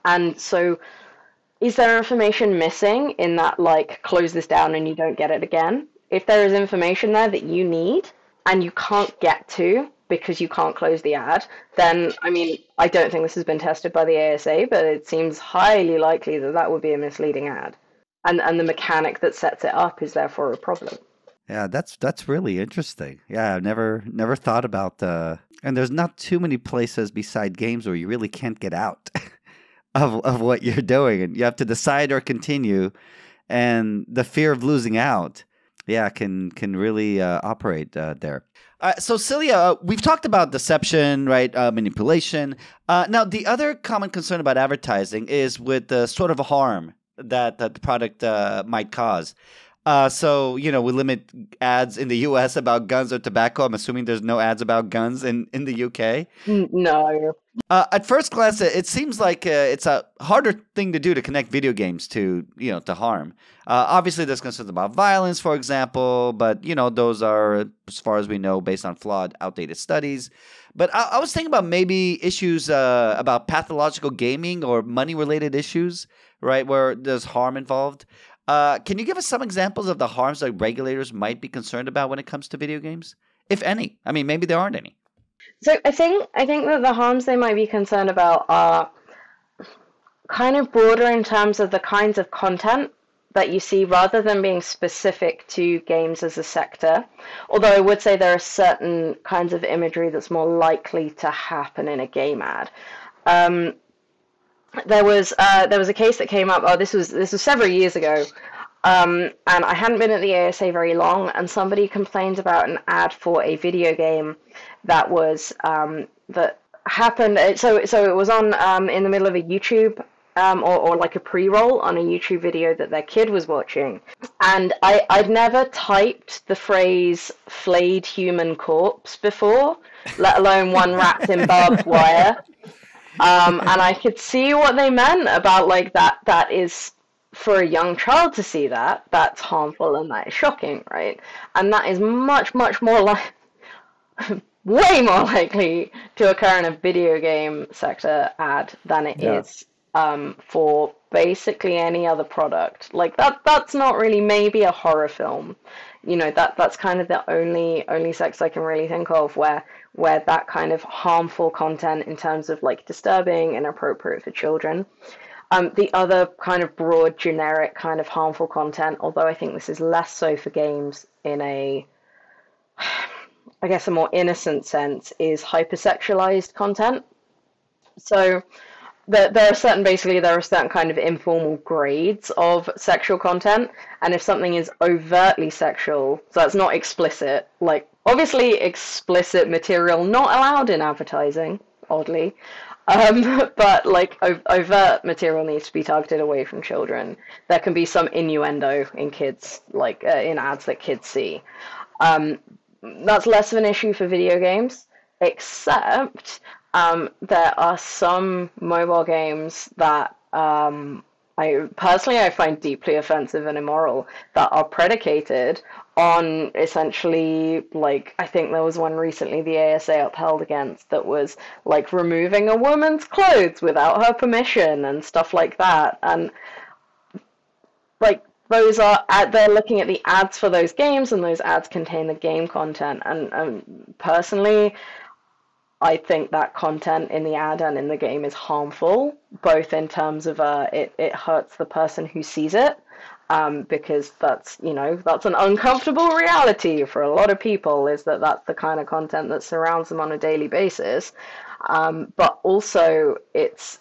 And so is there information missing in that, like, close this down and you don't get it again? If there is information there that you need and you can't get to because you can't close the ad, then, I mean, I don't think this has been tested by the ASA, but it seems highly likely that that would be a misleading ad. And the mechanic that sets it up is therefore a problem. Yeah, that's really interesting. Yeah, I've never thought about and there's not too many places beside games where you really can't get out of what you're doing, and you have to decide or continue, and the fear of losing out, yeah, can really operate there. So Celia, we've talked about deception, right? Manipulation. Now, the other common concern about advertising is with the sort of harm that the product might cause. So, we limit ads in the U.S. about guns or tobacco. I'm assuming there's no ads about guns in the U.K. No. At first glance, it seems like it's a harder thing to do to connect video games to harm. Obviously, there's concerns about violence, for example, but, those are, as far as we know, based on flawed, outdated studies. But I was thinking about maybe issues about pathological gaming or money-related issues, right, where there's harm involved. Can you give us some examples of the harms that regulators might be concerned about when it comes to video games, if any? I mean, maybe there aren't any. So I think that the harms they might be concerned about are kind of broader in terms of the kinds of content that you see rather than being specific to games as a sector. Although I would say there are certain kinds of imagery that's more likely to happen in a game ad. There was a case that came up. Oh, this was several years ago, and I hadn't been at the ASA very long. And somebody complained about an ad for a video game that was that happened. So it was on in the middle of a YouTube or like a pre-roll on a YouTube video that their kid was watching, and I'd never typed the phrase "flayed human corpse" before, let alone one wrapped in barbed wire. And I could see what they meant about like that is for a young child to see that's harmful and that is shocking, right? And that is much, much more like way more likely to occur in a video game sector ad than it is for basically any other product. Like that's not really maybe a horror film. That's kind of the only sector I can really think of where that kind of harmful content in terms of like disturbing, inappropriate for children. The other kind of broad, generic kind of harmful content, although I think this is less so for games in a more innocent sense, is hypersexualized content. So there are certain kind of informal grades of sexual content, and if something is overtly sexual, so that's not explicit, like obviously explicit material not allowed in advertising, oddly, but like overt material needs to be targeted away from children. There can be some innuendo in kids, like in ads that kids see. That's less of an issue for video games, except there are some mobile games that I find deeply offensive and immoral that are predicated on essentially, like, I think there was one recently the ASA upheld against that was like removing a woman's clothes without her permission and stuff like that. And like they're looking at the ads for those games, and those ads contain the game content. And personally, I think that content in the ad and in the game is harmful, both in terms of it hurts the person who sees it, because that's an uncomfortable reality for a lot of people, is that's the kind of content that surrounds them on a daily basis. But also it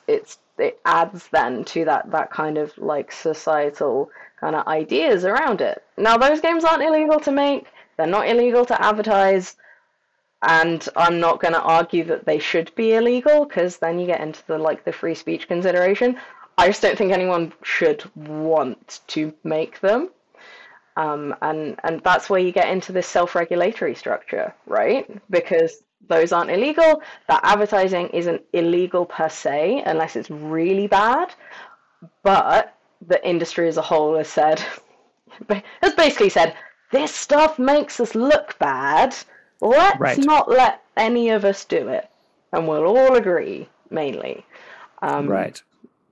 adds then to that kind of like societal kind of ideas around it. Now, those games aren't illegal to make, they're not illegal to advertise, and I'm not going to argue that they should be illegal, because then you get into the free speech consideration. I just don't think anyone should want to make them. And that's where you get into this self-regulatory structure, right? Because those aren't illegal. That advertising isn't illegal per se, unless it's really bad. But the industry as a whole has basically said, this stuff makes us look bad. Let's not let any of us do it. And we'll all agree, mainly. Right.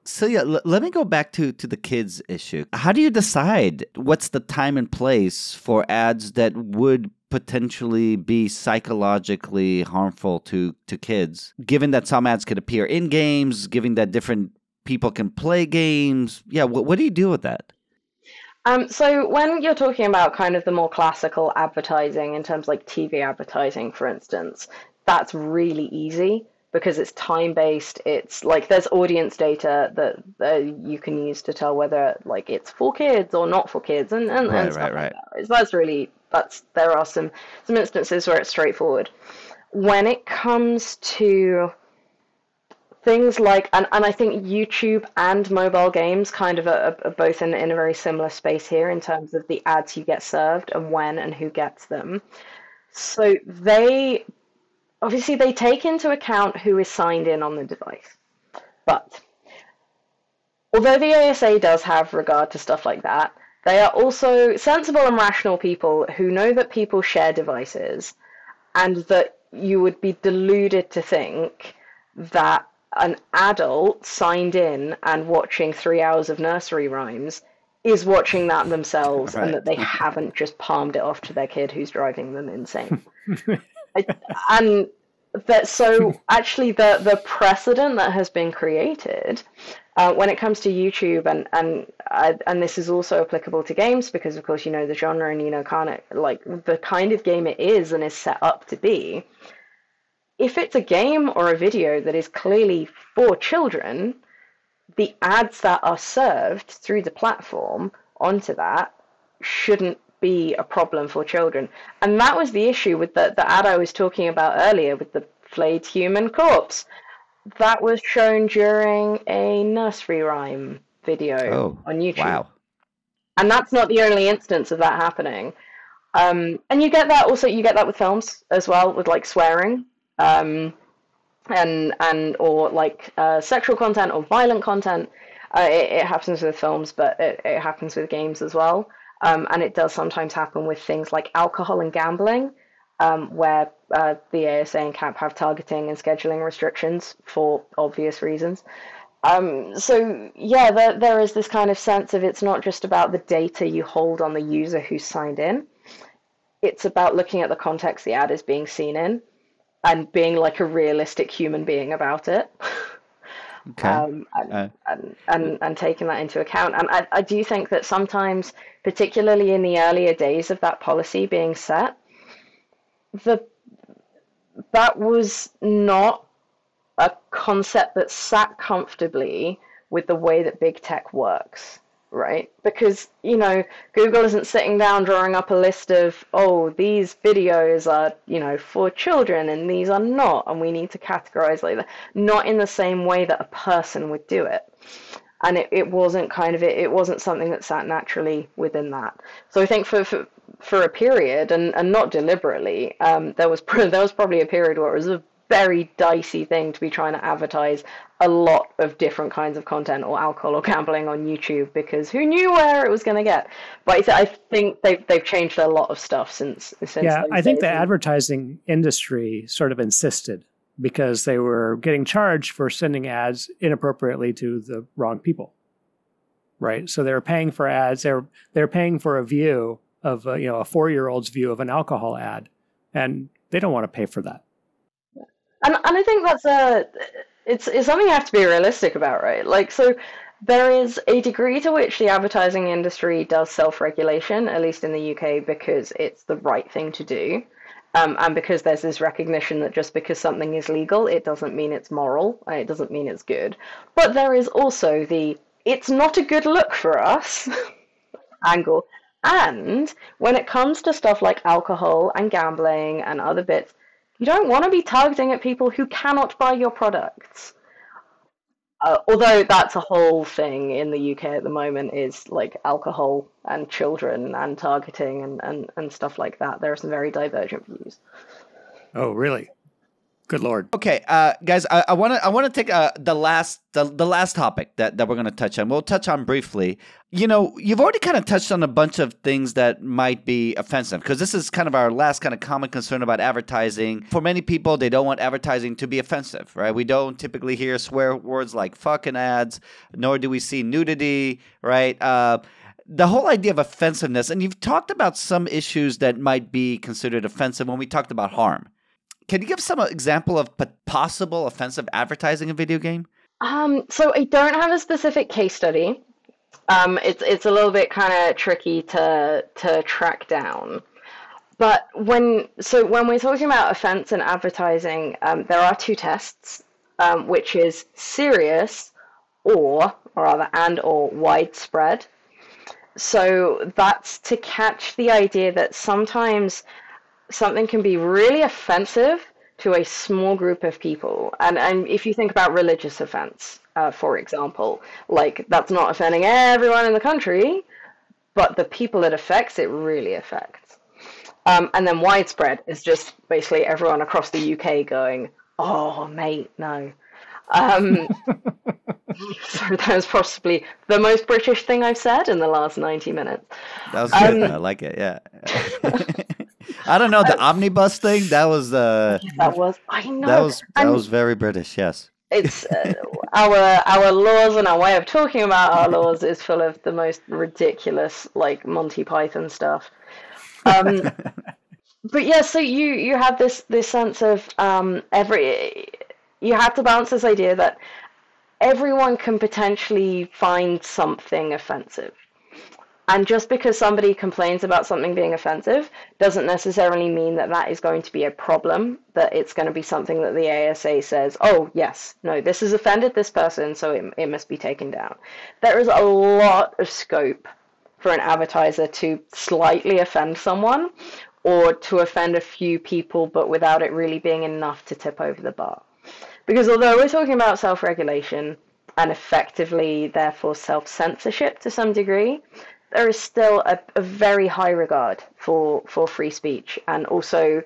Celia, let me go back to the kids issue. How do you decide what's the time and place for ads that would potentially be psychologically harmful to kids, given that some ads could appear in games, given that different people can play games? Yeah, what do you do with that? So when you're talking about kind of the more classical advertising in terms of like TV advertising, for instance, that's really easy because it's time-based. It's like there's audience data that you can use to tell whether like it's for kids or not for kids and stuff like that. So there are some instances where it's straightforward. When it comes to things like, and I think YouTube and mobile games kind of are both in a very similar space here in terms of the ads you get served and when and who gets them. So they take into account who is signed in on the device. But although the ASA does have regard to stuff like that, they are also sensible and rational people who know that people share devices and that you would be deluded to think that an adult signed in and watching 3 hours of nursery rhymes is watching that themselves and that they haven't just palmed it off to their kid who's driving them insane. And that, so actually the precedent that has been created when it comes to YouTube, and this is also applicable to games because of course you know the genre and you know the kind of game it is and is set up to be. If it's a game or a video that is clearly for children, the ads that are served through the platform onto that shouldn't be a problem for children. And that was the issue with the ad I was talking about earlier with the flayed human corpse. That was shown during a nursery rhyme video on YouTube. Wow. And that's not the only instance of that happening. And you get that with films as well, with like swearing. And or like sexual content or violent content. It happens with films, but it happens with games as well. And it does sometimes happen with things like alcohol and gambling, where the ASA and CAP have targeting and scheduling restrictions for obvious reasons. So yeah, there is this kind of sense of it's not just about the data you hold on the user who signed in. It's about looking at the context the ad is being seen in and being like a realistic human being about it. Okay. And taking that into account. And I do think that sometimes, particularly in the earlier days of that policy being set, that was not a concept that sat comfortably with the way that big tech works, right? Because, you know, Google isn't sitting down drawing up a list of, these videos are, you know, for children and these are not, and we need to categorize like that. Not in the same way that a person would do it. And it wasn't it wasn't something that sat naturally within that. So I think for a period, and not deliberately, there was probably a period where it was a very dicey thing to be trying to advertise a lot of different kinds of content or alcohol or gambling on YouTube, because who knew where it was going to get. But I think they've changed a lot of stuff since yeah, I think the advertising industry sort of insisted, because they were getting charged for sending ads inappropriately to the wrong people, right? So they were paying for ads. They're paying for a view of a 4-year-old's view of an alcohol ad, and they don't want to pay for that. And I think that's it's something you have to be realistic about, right? Like, so there is a degree to which the advertising industry does self-regulation, at least in the UK, because it's the right thing to do. And because there's this recognition that just because something is legal, it doesn't mean it's moral, and it doesn't mean it's good. But there is also it's not a good look for us angle. And when it comes to stuff like alcohol and gambling and other bits, you don't want to be targeting at people who cannot buy your products. Although that's a whole thing in the UK at the moment, is like alcohol and children and targeting and stuff like that. There are some very divergent views. Oh, really? Good Lord. Okay, guys, I want to take the last topic that we're going to touch on. We'll touch on briefly. You know, you've already kind of touched on a bunch of things that might be offensive, because this is kind of our last kind of common concern about advertising. For many people, they don't want advertising to be offensive, right? We don't typically hear swear words like fuck in ads, nor do we see nudity, right? The whole idea of offensiveness, and you've talked about some issues that might be considered offensive when we talked about harm. Can you give some example of possible offensive advertising in a video game? So I don't have a specific case study. It's a little bit kind of tricky to track down. But when we're talking about offense in advertising, there are two tests, which is serious or widespread. So that's to catch the idea that sometimes something can be really offensive to a small group of people. And if you think about religious offense, for example, like that's not offending everyone in the country, but the people it affects, it really affects. And then widespread is just basically everyone across the UK going, oh, mate, no. So that was possibly the most British thing I've said in the last 90 minutes. That was good. I like it, yeah. I don't know, the omnibus thing, that was I know. That was very British, yes. It's our laws and our way of talking about our laws is full of the most ridiculous, like Monty Python stuff. But yeah, so you have this sense of you have to balance this idea that everyone can potentially find something offensive. And just because somebody complains about something being offensive doesn't necessarily mean that that is going to be a problem, that it's going to be something that the ASA says, oh, yes, no, this has offended this person, so it must be taken down. There is a lot of scope for an advertiser to slightly offend someone or to offend a few people, but without it really being enough to tip over the bar. Because although we're talking about self-regulation and effectively, therefore, self-censorship to some degree, there is still a very high regard for free speech, and also,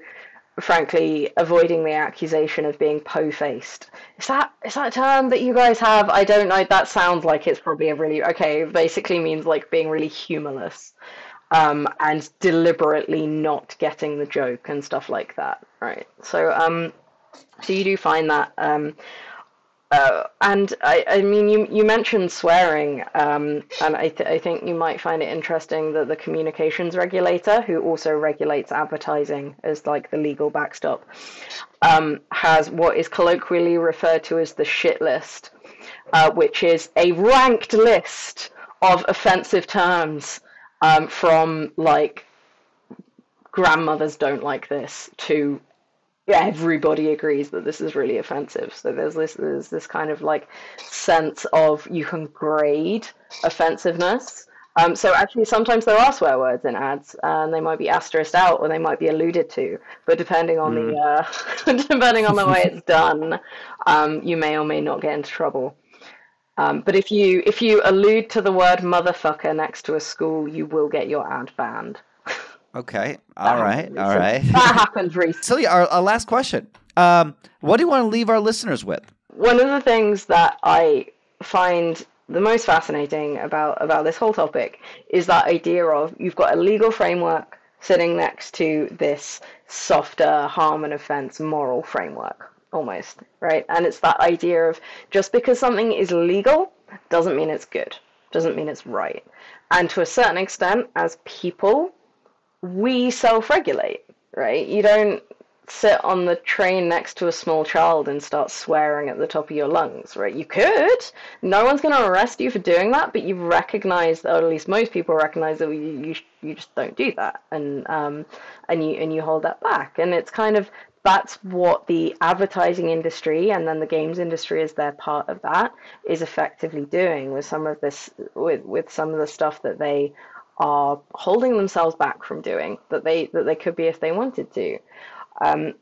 frankly, avoiding the accusation of being po-faced. Is that a term that you guys have? I don't know. That sounds like it's probably it basically means like being really humorless, and deliberately not getting the joke and stuff like that, right? So you do find that. And I mean, you mentioned swearing, and I think you might find it interesting that the communications regulator, who also regulates advertising as like the legal backstop, has what is colloquially referred to as the shit list, which is a ranked list of offensive terms, from like grandmothers don't like this to everybody agrees that this is really offensive. So there's this kind of like sense of you can grade offensiveness. So actually sometimes there are swear words in ads, and they might be asterisked out or they might be alluded to, but depending on the depending on the way it's done, you may or may not get into trouble. But if you allude to the word motherfucker next to a school, you will get your ad banned. Okay. All right. That happened recently. Celia, our last question. What do you want to leave our listeners with? One of the things that I find the most fascinating about this whole topic is that idea of you've got a legal framework sitting next to this softer harm and offense moral framework, almost, right? And it's that idea of just because something is legal doesn't mean it's good, doesn't mean it's right. And to a certain extent, as people, we self-regulate, right? You don't sit on the train next to a small child and start swearing at the top of your lungs, right? You could. No one's going to arrest you for doing that, but you recognize, or at least most people recognize, that you just don't do that, and you hold that back. And it's kind of, that's what the advertising industry and then the games industry, as their part of that, is effectively doing with some of this, with some of the stuff that they are holding themselves back from doing that they could be if they wanted to. And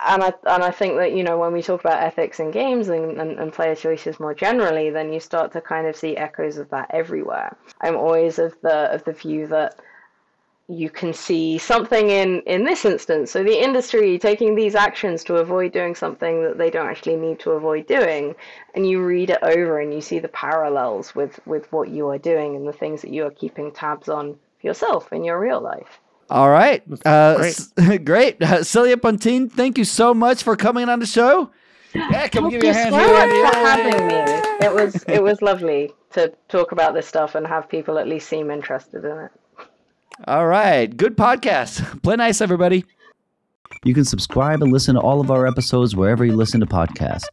I think that, you know, when we talk about ethics in games and player choices more generally, then you start to kind of see echoes of that everywhere. I'm always of the view that you can see something in this instance. So the industry taking these actions to avoid doing something that they don't actually need to avoid doing, and you read it over and you see the parallels with what you are doing and the things that you are keeping tabs on for yourself in your real life. All right. Great. Great. Celia Pontin, thank you so much for coming on the show. Yeah, come give me a hand Thank here. you so much for having me. It was lovely to talk about this stuff and have people at least seem interested in it. All right. Good podcast. Play nice, everybody. You can subscribe and listen to all of our episodes wherever you listen to podcasts.